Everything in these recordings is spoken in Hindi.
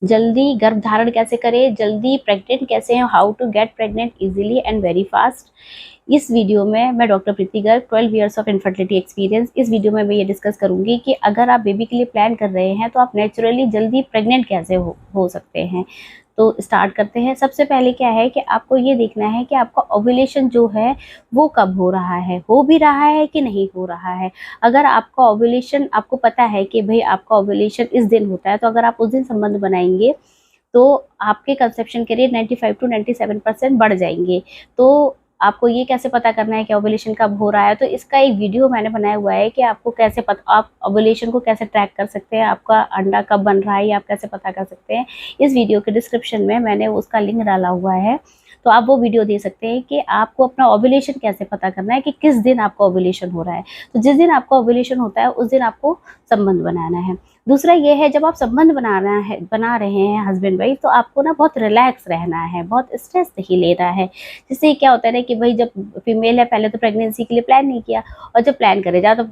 जल्दी गर्भ धारण कैसे करें, जल्दी प्रेग्नेंट कैसे हैं, how to get pregnant easily and very fast. इस वीडियो में मैं doctor Preeti Garg, 12 years of infertility experience, इस वीडियो में मैं ये डिस्कस करूंगी कि अगर आप बेबी के लिए प्लान कर रहे हैं तो आप नेचुरली जल्दी प्रेग्नेंट कैसे हो सकते हैं। तो स्टार्ट करते हैं। सबसे पहले क्या है कि आपको ये देखना है कि आपका ओव्यूलेशन जो है वो कब हो रहा है, हो भी रहा है कि नहीं हो रहा है। अगर आपका ओव्यूलेशन, आपको पता है कि भाई आपका ओव्यूलेशन इस दिन होता है, तो अगर आप उस दिन संबंध बनाएंगे तो आपके कंसेप्शन के रेट 95 टू 97% बढ़ जाएंगे। तो आपको ये कैसे पता करना है कि ओव्यूलेशन कब हो रहा है, तो इसका एक वीडियो मैंने बनाया हुआ है कि आपको कैसे आप ओव्यूलेशन को कैसे ट्रैक कर सकते हैं, आपका अंडा कब बन रहा है ये आप कैसे पता कर सकते हैं। इस वीडियो के डिस्क्रिप्शन में मैंने उसका लिंक डाला हुआ है, तो आप वो वीडियो दे सकते हैं कि आपको अपना ओव्यूलेशन कैसे पता करना है, कि किस दिन आपका ओव्यूलेशन हो रहा है। तो जिस दिन आपका ओव्यूलेशन होता है उस दिन आपको संबंध बनाना है। दूसरा ये है, जब आप संबंध बना रहे हैं हस्बैंड वाइफ, तो आपको ना बहुत रिलैक्स रहना है, बहुत स्ट्रेस नहीं लेना है। जिससे क्या होता है ना कि भाई जब फीमेल है, पहले तो प्रेगनेंसी के लिए प्लान नहीं किया, और जब प्लान करे जा तो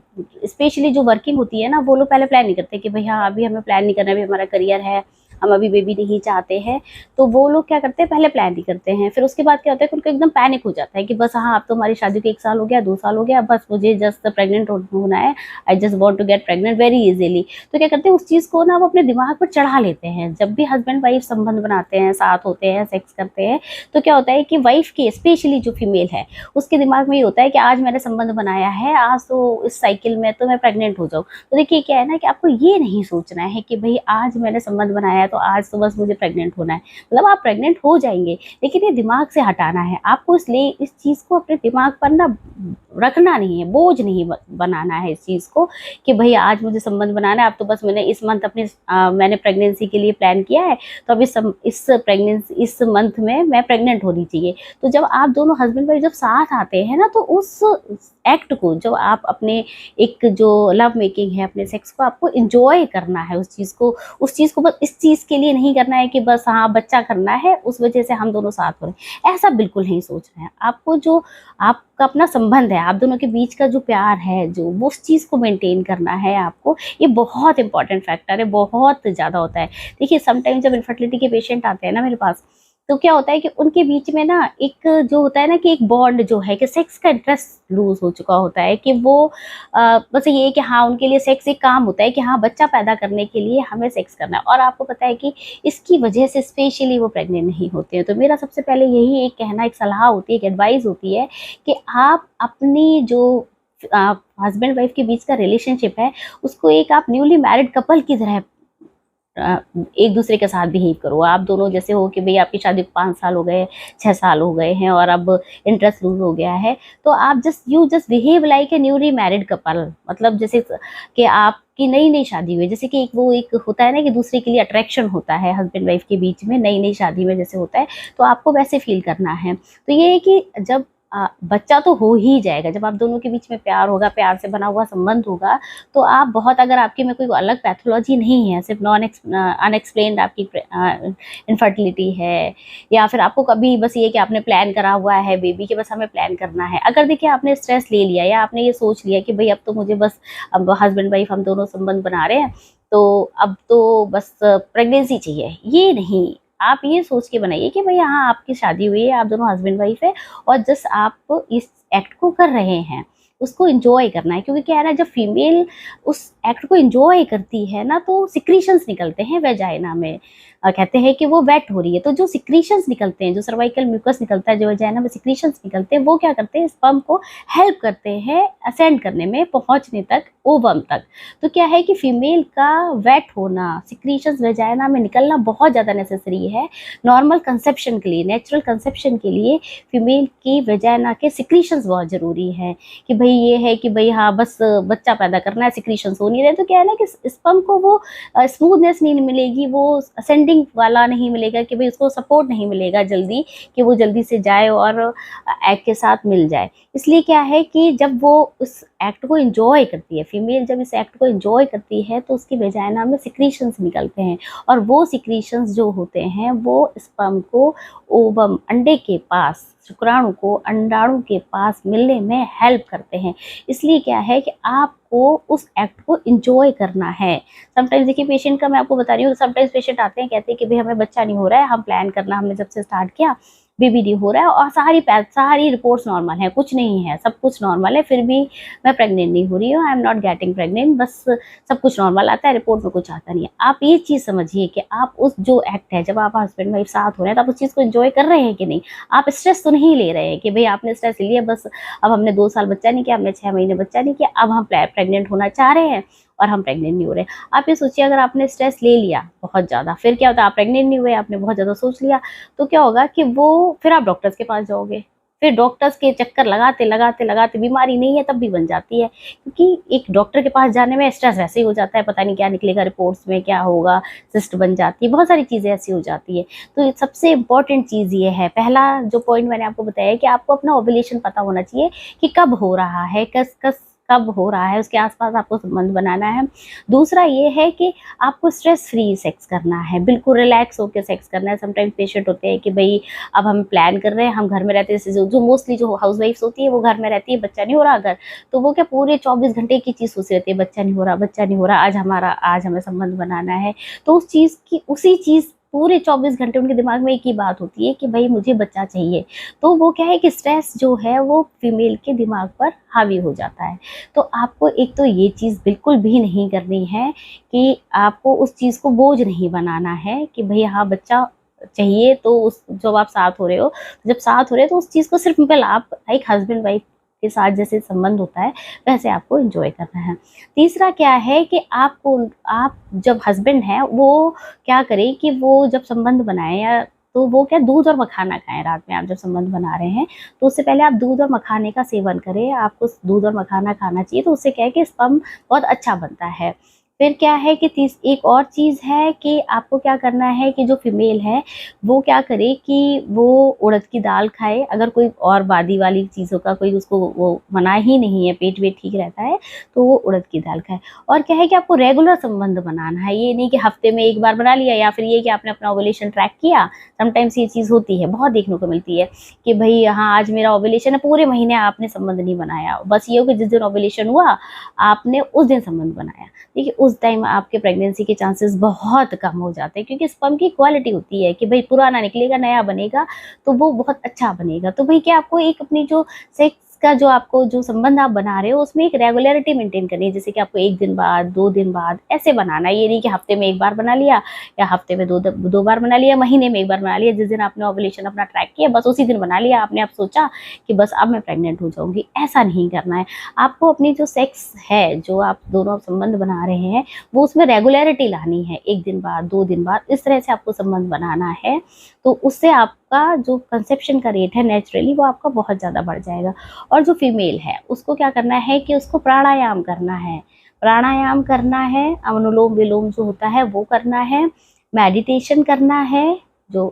स्पेशली जो वर्किंग होती है ना, वो लोग पहले प्लान नहीं करते कि भाई हाँ अभी हमें प्लान नहीं करना, अभी हमारा करियर है, हम अभी बेबी नहीं चाहते हैं। तो वो लोग क्या करते हैं, पहले प्लान नहीं करते हैं। फिर उसके बाद क्या होता है कि उनको एकदम पैनिक हो जाता है कि बस हाँ अब तो हमारी शादी को 1 साल हो गया, 2 साल हो गया, बस मुझे जस्ट प्रेग्नेंट होना है, I just want to get pregnant very easily. तो क्या करते हैं, उस चीज़ को ना वो अपने दिमाग पर चढ़ा लेते हैं। जब भी हस्बैंड वाइफ संबंध बनाते हैं, साथ होते हैं, सेक्स करते हैं, तो क्या होता है कि वाइफ की, स्पेशली जो फीमेल है, उसके दिमाग में ये होता है कि आज मैंने संबंध बनाया है, आज तो इस साइकिल में तो मैं प्रेग्नेंट हो जाऊँ। तो देखिए क्या है ना कि आपको ये नहीं सोचना है कि भाई आज मैंने संबंध बनाया है तो आज तो बस मुझे प्रेग्नेंट होना है। मतलब आप प्रेग्नेंट हो जाएंगे, लेकिन ये दिमाग से हटाना है आपको। इसलिए इस चीज़ को अपने दिमाग पर ना रखना नहीं है, बोझ नहीं बनाना है इस चीज़ को कि भाई आज मुझे संबंध बनाना है, अब तो बस मैंने इस मंथ मैंने प्रेगनेंसी के लिए प्लान किया है, तो अब इस मंथ में मैं प्रेग्नेंट होनी चाहिए। तो जब आप दोनों हस्बैंड वाइफ जब साथ आते हैं ना, तो उस एक्ट को, जो आप अपने एक जो लव मेकिंग है, अपने सेक्स को आपको इंजॉय करना है। उस चीज़ को बस इस चीज़ के लिए नहीं करना है कि बस हाँ बच्चा करना है उस वजह से हम दोनों साथ हो रहे हैं, ऐसा बिल्कुल नहीं सोचना है आपको। जो आपका अपना संबंध है, आप दोनों के बीच का जो प्यार है, जो वो उस चीज़ को मेंटेन करना है आपको। ये बहुत इंपॉर्टेंट फैक्टर है, बहुत ज़्यादा होता है। देखिए समटाइम जब इनफर्टिलिटी के पेशेंट आते हैं ना मेरे पास, तो क्या होता है कि उनके बीच में ना एक जो होता है ना कि एक बॉन्ड जो है कि सेक्स का इंटरेस्ट लूज हो चुका होता है, कि वो बस ये है कि हाँ उनके लिए सेक्स एक काम होता है कि हाँ बच्चा पैदा करने के लिए हमें सेक्स करना है। और आपको पता है कि इसकी वजह से स्पेशली वो प्रेग्नेंट नहीं होते हैं। तो मेरा सबसे पहले यही एक कहना, एक सलाह होती है, एक एडवाइस होती है कि आप अपनी जो हस्बैंड वाइफ के बीच का रिलेशनशिप है, उसको एक आप न्यूली मैरिड कपल की तरह एक दूसरे के साथ बिहेव करो। आप दोनों जैसे हो कि भाई आपकी शादी को 5 साल हो गए, 6 साल हो गए हैं और अब इंटरेस्ट लूज हो गया है, तो आप just behave like a newly married couple. मतलब जैसे कि आपकी नई नई शादी हुई, जैसे कि एक होता है ना कि दूसरे के लिए अट्रैक्शन होता है हस्बैंड वाइफ के बीच में, नई नई शादी में जैसे होता है, तो आपको वैसे फील करना है। तो ये है कि जब बच्चा तो हो ही जाएगा, जब आप दोनों के बीच में प्यार होगा, प्यार से बना हुआ संबंध होगा, तो आप बहुत, अगर आपके में कोई अलग पैथोलॉजी नहीं है, सिर्फ अनएक्सप्लेन्ड आपकी इनफर्टिलिटी है, या फिर आपको कभी बस ये कि आपने प्लान करा हुआ है बेबी के, बस हमें प्लान करना है। अगर देखिए आपने स्ट्रेस ले लिया या आपने ये सोच लिया कि भाई अब तो मुझे बस, अब हस्बैंड वाइफ हम दोनों संबंध बना रहे हैं तो अब तो बस प्रेगनेंसी चाहिए, ये नहीं। आप ये सोच के बनाइए कि भाई हाँ आपकी शादी हुई है, आप दोनों हस्बैंड वाइफ है, और जस्ट आप इस एक्ट को कर रहे हैं, उसको एंजॉय करना है। क्योंकि क्या है ना, जब फीमेल उस एक्ट को एंजॉय करती है ना, तो सिक्रीशंस निकलते हैं वेजाइना में, कहते हैं कि वो वेट हो रही है, तो जो सिक्रीशंस निकलते हैं, जो सर्वाइकल म्यूकस निकलता है, जो वेजाइना में सिक्रीशंस निकलते हैं, वो क्या करते हैं, स्पर्म को हेल्प करते हैं असेंड करने में, पहुंचने तक ओवम तक। तो क्या है कि फीमेल का वेट होना, सिक्रीशंस वेजाइना में निकलना बहुत ज़्यादा नेसेसरी है नॉर्मल कंसेप्शन के लिए, नेचुरल कंसेप्शन के लिए। फीमेल की वेजाइना के सिक्रीशंस बहुत ज़रूरी है कि भाई ये है कि भाई हाँ बस बच्चा पैदा करना है, सिक्रीशंस हो नहीं रहे, तो क्या है ना कि स्पर्म को वो स्मूथनेस नहीं मिलेगी, वो असेंडिंग वाला नहीं मिलेगा, कि भाई उसको सपोर्ट नहीं मिलेगा जल्दी, कि वो जल्दी से जाए और एग के साथ मिल जाए। इसलिए क्या है कि जब वो उस एक्ट को एंजॉय करती है, फीमेल जब इस एक्ट को एंजॉय करती है तो उसकी वेजाइना में सिक्रीशंस निकलते हैं, और वो सिक्रीशंस जो होते हैं वो स्पर्म को ओवम अंडे के पास, शुक्राणु को अंडाणु के पास मिलने में हेल्प करते हैं। इसलिए क्या है कि आपको उस एक्ट को एंजॉय करना है। समटाइम्स देखिए पेशेंट का मैं आपको बता रही हूँ, समटाइम्स पेशेंट आते हैं कहते हैं कि भाई हमें बच्चा नहीं हो रहा है, हम प्लान करना हमने जब से स्टार्ट किया बेबी नहीं हो रहा है, और सारी रिपोर्ट्स नॉर्मल हैं, कुछ नहीं है, सब कुछ नॉर्मल है, फिर भी मैं प्रेग्नेंट नहीं हो रही हूँ, I am not getting pregnant, बस सब कुछ नॉर्मल आता है, रिपोर्ट में कुछ आता नहीं है। आप ये चीज़ समझिए कि आप उस जो एक्ट है, जब आप हस्बैंड वाइफ साथ हो रहे हैं तो आप उस चीज़ को एंजॉय कर रहे हैं कि नहीं। आप स्ट्रेस तो नहीं ले रहे हैं कि भाई आपने स्ट्रेस लिया, बस अब हमने 2 साल बच्चा नहीं किया, हमने 6 महीने बच्चा नहीं किया, अब हम प्रेग्नेंट होना चाह रहे हैं और हम प्रेग्नेंट नहीं हो रहे। आप ये सोचिए अगर आपने स्ट्रेस ले लिया बहुत ज़्यादा, फिर क्या होता है, आप प्रेग्नेंट नहीं हुए, आपने बहुत ज़्यादा सोच लिया, तो क्या होगा कि वो फिर आप डॉक्टर्स के पास जाओगे, फिर डॉक्टर्स के चक्कर लगाते लगाते लगाते बीमारी नहीं है तब भी बन जाती है, क्योंकि एक डॉक्टर के पास जाने में स्ट्रेस वैसे ही हो जाता है, पता नहीं क्या निकलेगा रिपोर्ट्स में, क्या होगा, सिस्ट बन जाती है, बहुत सारी चीज़ें ऐसी हो जाती है। तो सबसे इम्पॉर्टेंट चीज़ ये है, पहला जो पॉइंट मैंने आपको बताया कि आपको अपना ओव्यूलेशन पता होना चाहिए कि कब हो रहा है, कब हो रहा है, उसके आसपास आपको संबंध बनाना है। दूसरा ये है कि आपको स्ट्रेस फ्री सेक्स करना है, बिल्कुल रिलैक्स होकर सेक्स करना है। समटाइम्स पेशेंट होते हैं कि भाई अब हम प्लान कर रहे हैं, हम घर में रहते हैं, जैसे जो मोस्टली जो हाउस वाइफ्स होती है वो घर में रहती है, बच्चा नहीं हो रहा अगर, तो वो क्या पूरे 24 घंटे की चीज़ सोचती रहती है, बच्चा नहीं हो रहा, बच्चा नहीं हो रहा, आज हमें संबंध बनाना है। तो उसी चीज़ पूरे 24 घंटे उनके दिमाग में एक ही बात होती है कि भाई मुझे बच्चा चाहिए। तो वो क्या है कि स्ट्रेस जो है वो फीमेल के दिमाग पर हावी हो जाता है। तो आपको एक तो ये चीज़ बिल्कुल भी नहीं करनी है कि आपको उस चीज़ को बोझ नहीं बनाना है कि भाई हाँ बच्चा चाहिए, तो उस जब आप साथ हो रहे हो, जब साथ हो रहे हो तो उस चीज़ को सिर्फ सिंपल आप एक हस्बैंड वाइफ के साथ जैसे संबंध होता है वैसे आपको एंजॉय करना है। तीसरा क्या है कि आप जब हस्बैंड हैं वो क्या करें कि वो जब संबंध बनाए या तो वो क्या दूध और मखाना खाएं। रात में आप जब संबंध बना रहे हैं तो उससे पहले आप दूध और मखाने का सेवन करें। आपको दूध और मखाना खाना चाहिए, तो उससे क्या है कि स्पर्म बहुत अच्छा बनता है। फिर क्या है कि एक और चीज़ है कि आपको क्या करना है कि जो फीमेल है वो क्या करे कि वो उड़द की दाल खाए। अगर कोई और बादी वाली चीज़ों का कोई उसको वो मना ही नहीं है, पेट वेट ठीक रहता है, तो वो उड़द की दाल खाए। और क्या है कि आपको रेगुलर संबंध बनाना है, ये नहीं कि हफ्ते में एक बार बना लिया या फिर ये कि आपने अपना ओवुलेशन ट्रैक किया। समटाइम्स ये चीज़ होती है, बहुत देखने को मिलती है कि भाई हाँ आज मेरा ओवुलेशन है, पूरे महीने आपने संबंध नहीं बनाया, बस ये हो कि जिस दिन ओवुलेशन हुआ आपने उस दिन संबंध बनाया। देखिए उस टाइम आपके प्रेगनेंसी के चांसेस बहुत कम हो जाते हैं, क्योंकि स्पर्म की क्वालिटी होती है कि भाई पुराना निकलेगा नया बनेगा तो वो बहुत अच्छा बनेगा। तो भाई क्या आपको एक अपनी जो सेक्स का जो आपको जो संबंध आप बना रहे हो उसमें एक रेगुलरिटी मेंटेन करनी है, जैसे कि आपको 1 दिन बाद 2 दिन बाद ऐसे बनाना है। ये नहीं कि हफ्ते में 1 बार बना लिया या हफ्ते में दो बार बना लिया, महीने में 1 बार बना लिया, जिस दिन आपने ओवुलेशन अपना ट्रैक किया बस उसी दिन बना लिया आपने, आप सोचा कि बस अब मैं प्रेग्नेंट हो जाऊंगी, ऐसा नहीं करना है। आपको अपनी जो सेक्स है, जो आप दोनों संबंध बना रहे हैं, वो उसमें रेगुलरिटी लानी है। 1 दिन बाद 2 दिन बाद इस तरह से आपको संबंध बनाना है, तो उससे आपका जो कंसेप्शन का रेट है नेचुरली वो आपका बहुत ज़्यादा बढ़ जाएगा। और जो फीमेल है उसको क्या करना है कि उसको प्राणायाम करना है, प्राणायाम करना है, अनुलोम विलोम जो होता है वो करना है, मेडिटेशन करना है। जो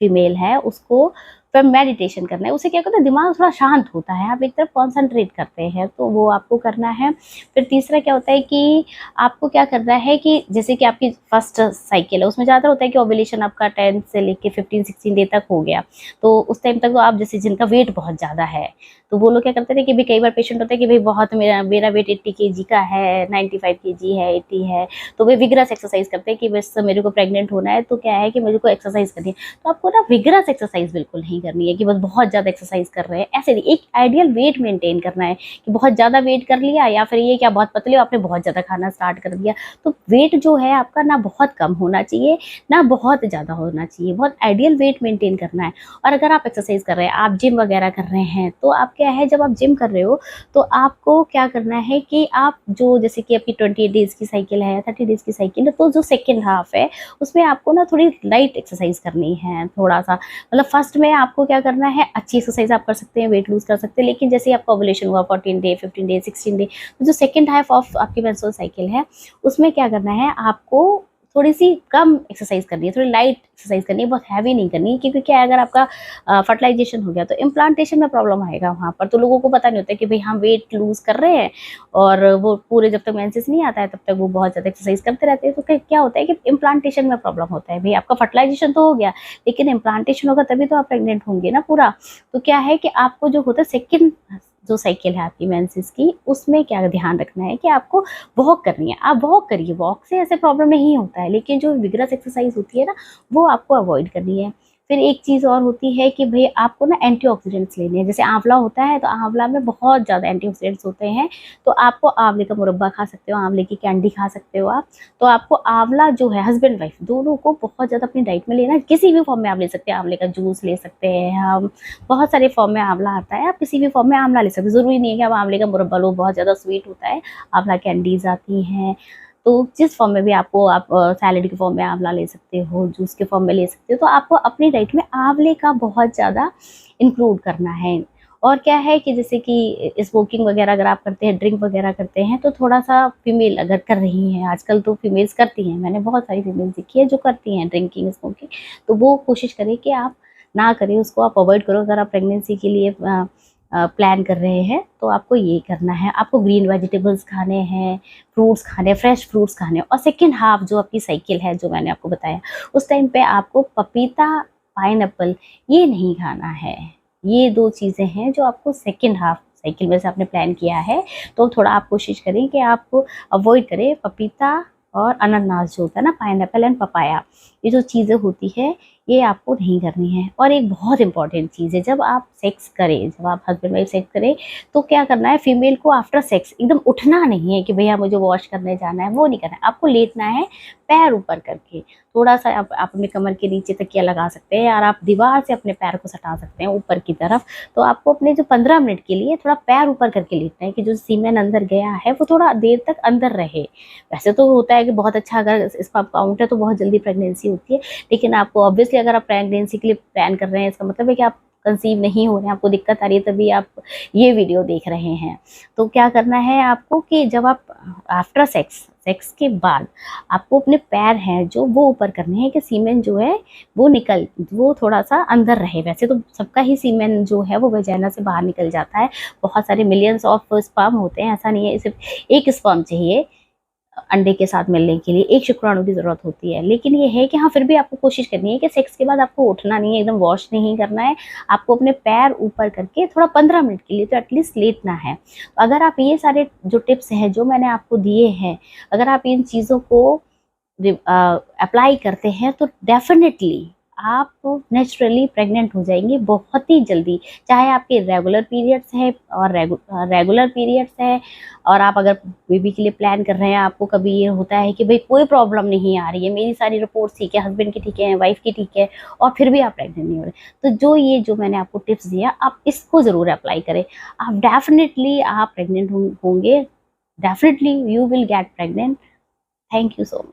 फीमेल है उसको फिर मेडिटेशन करना है, उससे क्या करता है दिमाग थोड़ा शांत होता है, आप एक तरफ कॉन्सेंट्रेट करते हैं, तो वो आपको करना है। फिर तीसरा क्या होता है कि आपको क्या करना है कि जैसे कि आपकी फर्स्ट साइकिल है उसमें ज़्यादा होता है कि ओवुलेशन आपका 10 से लेके 15-16 डे तक हो गया, तो उस टाइम तक तो आप जैसे जिनका वेट बहुत ज़्यादा है तो वो लोग क्या करते थे कि भाई कई बार पेशेंट होता है कि भाई बहुत मेरा वेट 80 kg का है, 95 kg है, 80 है, तो वे विग्रस एक्सरसाइज करते हैं कि बस मेरे को प्रेग्नेंट होना है तो क्या है कि मेरे को एक्सरसाइज करनी है। तो आपको ना विग्रस एक्सरसाइज बिल्कुल नहीं करनी है कि बस बहुत ज़्यादा एक्सरसाइज कर रहे हैं, ऐसे नहीं। एक आइडियल वेट मेंटेन करना है कि बहुत ज़्यादा वेट कर लिया या फिर ये क्या बहुत पतले हो आपने बहुत ज़्यादा खाना स्टार्ट कर दिया, तो वेट जो है आपका ना बहुत कम होना चाहिए ना बहुत ज़्यादा होना चाहिए, बहुत आइडियल वेट मेंटेन करना है। और अगर आप एक्सरसाइज कर रहे हैं, आप जिम वगैरह कर रहे हैं, तो आप क्या है जब आप जिम कर रहे हो तो आपको क्या करना है कि आप जो जैसे कि आपकी 28 डेज की साइकिल है, 30 डेज की साइकिल है, तो जो सेकेंड हाफ है उसमें आपको ना थोड़ी लाइट एक्सरसाइज करनी है, थोड़ा सा मतलब फर्स्ट में आपको क्या करना है अच्छी एक्सरसाइज आप कर सकते हैं, वेट लूज कर सकते हैं, लेकिन जैसे आपका ओवुलेशन हुआ 14 डे 15 डे 16 डे, तो जो सेकेंड हाफ ऑफ आपकी मेंस्ट्रुअल साइकिल है उसमें क्या करना है आपको थोड़ी सी कम एक्सरसाइज करनी है, थोड़ी लाइट एक्सरसाइज करनी है, बहुत हैवी नहीं करनी है, क्योंकि क्या है अगर आपका फर्टिलाइजेशन हो गया तो इम्प्लांटेशन में प्रॉब्लम आएगा वहाँ पर। तो लोगों को पता नहीं होता कि भाई हम वेट लूज कर रहे हैं और वो पूरे जब तक मेंसेस नहीं आता है तब तक वो बहुत ज़्यादा एक्सरसाइज करते रहते हैं, तो क्या होता है कि इम्प्लांटेशन में प्रॉब्लम होता है। भाई आपका फर्टिलाइजेशन तो हो गया, लेकिन इम्प्लांटेशन होगा तभी तो आप प्रेग्नेंट होंगे ना पूरा। तो क्या है कि आपको जो होता है सेकेंड जो साइकिल है आपकी मेंसेस की, उसमें क्या ध्यान रखना है कि आपको वॉक करनी है। आप वॉक करिए, वॉक से ऐसे प्रॉब्लम नहीं होता है, लेकिन जो विगरस एक्सरसाइज होती है ना वो आपको अवॉइड करनी है। फिर एक चीज़ और होती है कि भाई आपको ना एंटीऑक्सीडेंट्स लेने हैं। जैसे आंवला होता है तो आंवला में बहुत ज़्यादा एंटीऑक्सीडेंट्स होते हैं, तो आपको आंवले का मुरब्बा खा सकते हो, आंवले की कैंडी खा सकते हो आप। तो आपको आंवला जो है हस्बैंड वाइफ दोनों को बहुत ज़्यादा अपनी डाइट में लेना है। किसी भी फॉर्म में आप ले सकते हैं, आंवले का जूस ले सकते हैं हम, बहुत सारे फॉर्म में आंवला आता है, आप किसी भी फॉर्म में आंवला ले सकते हैं। ज़रूरी नहीं है कि आप आंवले का मुरब्बा लो, बहुत ज़्यादा स्वीट होता है। आंवला कैंडीज आती हैं, तो जिस फॉर्म में भी आपको, आप सैलेड के फॉर्म में आंवला ले सकते हो, जूस के फॉर्म में ले सकते हो। तो आपको अपनी डाइट में आंवले का बहुत ज़्यादा इंक्लूड करना है। और क्या है कि जैसे कि स्मोकिंग वगैरह अगर आप करते हैं, ड्रिंक वगैरह करते हैं, तो थोड़ा सा फीमेल अगर कर रही हैं, आजकल तो फीमेल्स करती हैं, मैंने बहुत सारी फीमेल्स देखी है जो करती हैं ड्रिंकिंग स्मोकिंग, तो वो कोशिश करें कि आप ना करें, उसको आप अवॉइड करो। अगर आप प्रेगनेंसी के लिए प्लान कर रहे हैं तो आपको ये करना है। आपको ग्रीन वेजिटेबल्स खाने हैं, फ्रूट्स खाने, फ्रेश फ्रूट्स खाने। और सेकेंड हाफ जो आपकी साइकिल है जो मैंने आपको बताया, उस टाइम पे आपको पपीता, पाइनएप्पल ये नहीं खाना है। ये 2 चीज़ें हैं जो आपको सेकेंड हाफ साइकिल में से आपने प्लान किया है, तो थोड़ा आप कोशिश करें कि आप अवॉइड करें पपीता और अनानास जो होता है ना, पाइनएप्पल एंड पपाया, ये जो चीज़ें होती है ये आपको नहीं करनी है। और एक बहुत इंपॉर्टेंट चीज़ है, जब आप सेक्स करें, जब आप हस्बैंड वाइफ सेक्स करें, तो क्या करना है, फीमेल को आफ्टर सेक्स एकदम उठना नहीं है कि भैया मुझे वॉश करने जाना है, वो नहीं करना है। आपको लेटना है पैर ऊपर करके, थोड़ा सा आप अपने कमर के नीचे तकिया लगा सकते हैं और आप दीवार से अपने पैर को सटा सकते हैं ऊपर की तरफ। तो आपको अपने जो 15 मिनट के लिए थोड़ा पैर ऊपर करके लेटना है कि जो सीमेन अंदर गया है वो थोड़ा देर तक अंदर रहे। वैसे तो होता है कि बहुत अच्छा अगर स्पर्म काउंट है तो बहुत जल्दी प्रेगनेंसी होती है, लेकिन आपको ऑब्वियसली अगर आप प्रेगनेंसी के लिए प्लान कर रहे हैं, इसका मतलब है कि आप कंसीव नहीं हो रहे हैं, आपको दिक्कत आ रही है, तभी आप ये वीडियो देख रहे हैं। तो क्या करना है आपको कि जब आप आफ्टर सेक्स के बाद आपको अपने पैर हैं जो वो ऊपर करने हैं कि सीमेन जो है वो थोड़ा सा अंदर रहे। वैसे तो सबका ही सीमेन जो है वो वजाइना से बाहर निकल जाता है, बहुत सारे मिलियंस ऑफ स्पर्म होते हैं, ऐसा नहीं है सिर्फ एक स्पर्म चाहिए अंडे के साथ मिलने के लिए, एक शुक्राणु की ज़रूरत होती है। लेकिन ये है कि हाँ, फिर भी आपको कोशिश करनी है कि सेक्स के बाद आपको उठना नहीं है, एकदम वॉश नहीं करना है, आपको अपने पैर ऊपर करके थोड़ा 15 मिनट के लिए तो एटलीस्ट लेटना है। तो अगर आप ये सारे जो टिप्स हैं जो मैंने आपको दिए हैं, अगर आप इन चीज़ों को अप्लाई करते हैं तो डेफिनेटली आप नेचुरली प्रेग्नेंट हो जाएंगे बहुत ही जल्दी। चाहे आपके रेगुलर पीरियड्स है और रेगुलर पीरियड्स है, और आप अगर बेबी के लिए प्लान कर रहे हैं, आपको कभी ये होता है कि भाई कोई प्रॉब्लम नहीं आ रही है, मेरी सारी रिपोर्ट्स ठीक है, हस्बैंड की ठीक है, वाइफ की ठीक है, और फिर भी आप प्रेग्नेंट नहीं हो रहे, तो जो मैंने आपको टिप्स दिया आप इसको ज़रूर अप्लाई करें। आप डेफिनेटली आप प्रेग्नेंट होंगे, definitely you will get pregnant. Thank you so much.